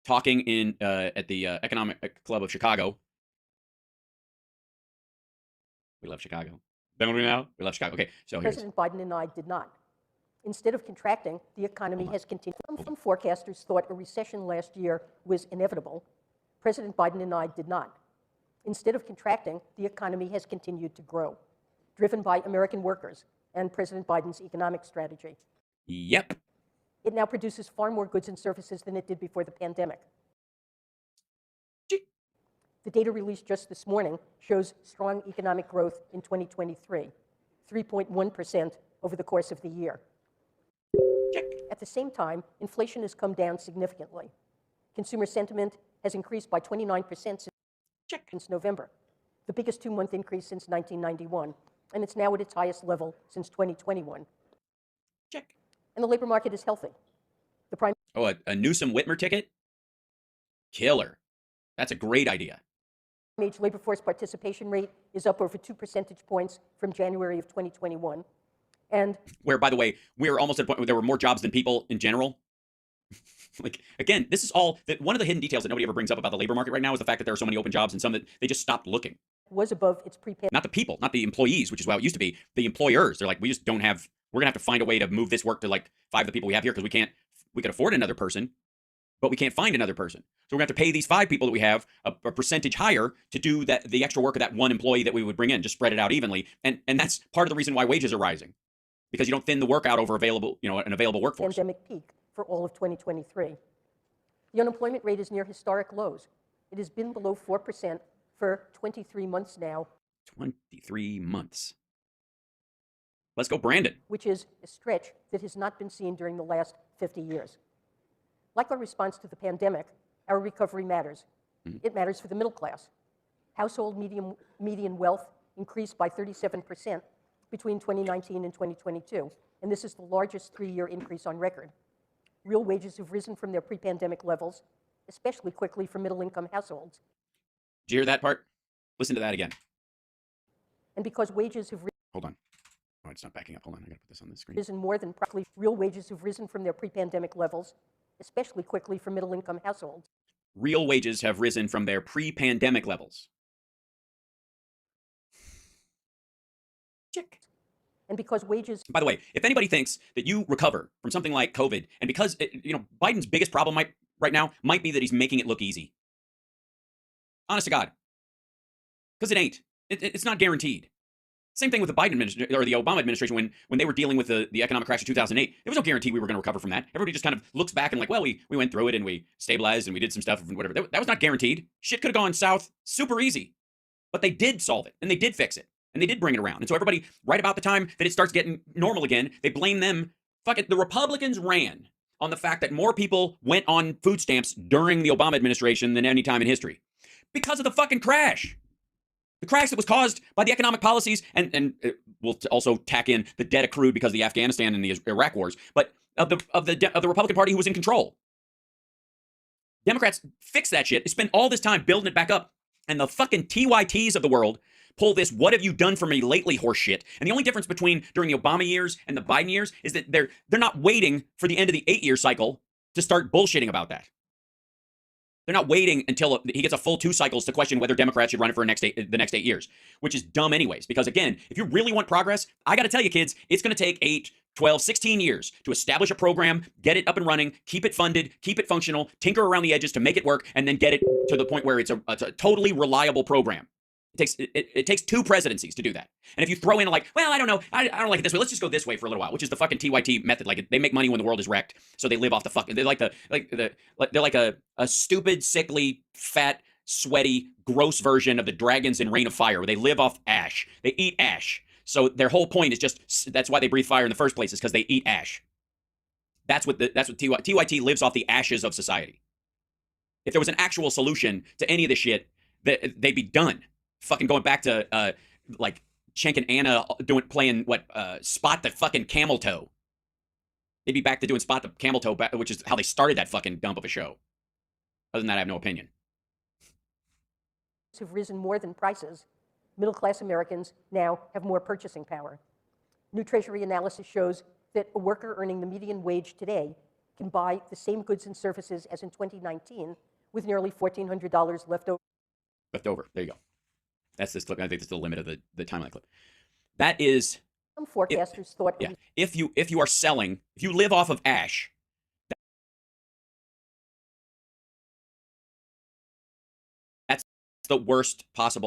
talking in at the Economic Club of Chicago. We love Chicago. Don't we now? We love Chicago. Okay, so here's President Biden and I did not. Instead of contracting, the economy has continued. Some forecasters thought a recession last year was inevitable. President Biden and I did not. Instead of contracting, the economy has continued to grow, driven by American workers and President Biden's economic strategy. Yep. It now produces far more goods and services than it did before the pandemic. The data released just this morning shows strong economic growth in 2023, 3.1% over the course of the year. Check. At the same time, inflation has come down significantly. Consumer sentiment has increased by 29% since November, the biggest two-month increase since 1991, and it's now at its highest level since 2021. Check. And the labor market is healthy. A Newsom Whitmer ticket? Killer. That's a great idea. Age labor force participation rate is up over 2 percentage points from January of 2021. And where, by the way, we're almost at a point where there were more jobs than people in general. Like, again, this is all that one of the hidden details that nobody ever brings up about the labor market right now is the fact that there are so many open jobs and some that they just stopped looking. Was above its pre-pandemic. Not the people, not the employees, which is how it used to be. The employers, they're like, we just don't have, we're gonna have to find a way to move this work to like 5 of the people we have here because we could afford another person, but we can't find another person. So we're gonna have to pay these 5 people that we have a percentage higher to do the extra work of that one employee that we would bring in, just spread it out evenly. And that's part of the reason why wages are rising, because you don't thin the work out over an available workforce. Pandemic peak for all of 2023. The unemployment rate is near historic lows. It has been below 4% for 23 months now. 23 months. Let's go, Brandon. Which is a stretch that has not been seen during the last 50 years. Like our response to the pandemic, our recovery matters. It matters for the middle class. Household median wealth increased by 37% between 2019 and 2022, and this is the largest 3-year increase on record. Real wages have risen from their pre-pandemic levels, especially quickly for middle-income households. Did you hear that part? Listen to that again. And because wages have Hold on. Oh, it's not backing up. Hold on, I gotta put this on the screen. risen more than real wages have risen from their pre-pandemic levels, especially quickly for middle-income households. Real wages have risen from their pre-pandemic levels. Check. And because wages... By the way, if anybody thinks that you recover from something like COVID, and because, Biden's biggest problem right now might be that he's making it look easy. Honest to God. Because it ain't. It's not guaranteed. Same thing with the Biden administration, or the Obama administration, when they were dealing with the economic crash of 2008. There was no guarantee we were going to recover from that. Everybody just kind of looks back and like, well, we went through it and we stabilized and we did some stuff and whatever. That was not guaranteed. Shit could have gone south super easy. But they did solve it, and they did fix it. And they did bring it around. And so everybody, right about the time that it starts getting normal again, they blame them. Fuck it. The Republicans ran on the fact that more people went on food stamps during the Obama administration than any time in history. Because of the fucking crash. The crash that was caused by the economic policies, and we'll also tack in the debt accrued because of the Afghanistan and the Iraq wars, but of the Republican Party who was in control. Democrats fixed that shit. They spent all this time building it back up. And the fucking TYTs of the world pull this "what have you done for me lately" horse shit. And the only difference between during the Obama years and the Biden years is that they're not waiting for the end of the 8-year cycle to start bullshitting about that. They're not waiting until he gets a full 2 cycles to question whether Democrats should run it for the next 8 years, which is dumb anyways. Because again, if you really want progress, I got to tell you kids, it's going to take 8, 12, 16 years to establish a program, get it up and running, keep it funded, keep it functional, tinker around the edges to make it work, and then get it to the point where it's a totally reliable program. It takes 2 presidencies to do that. And if you throw in like, well, I don't know, I don't like it this way, let's just go this way for a little while, which is the fucking TYT method. Like they make money when the world is wrecked, so they live off the fucking. They're like a stupid, sickly, fat, sweaty, gross version of the dragons in Reign of Fire, where they live off ash. They eat ash. So their whole point is just that's why they breathe fire in the first place, is because they eat ash. That's what TYT lives off, the ashes of society. If there was an actual solution to any of this shit, they'd be done. Fucking going back to like Cenk and Anna playing Spot the fucking Camel Toe. They'd be back to doing Spot the Camel Toe, which is how they started that fucking dump of a show. Other than that, I have no opinion. Have risen more than prices. Middle-class Americans now have more purchasing power. New Treasury analysis shows that a worker earning the median wage today can buy the same goods and services as in 2019 with nearly $1,400 left over. Left over. There you go. That's this clip. I think that's the limit of the time of that clip. That is. Some forecasters thought. Yeah. If you are selling, if you live off of ash, that's the worst possible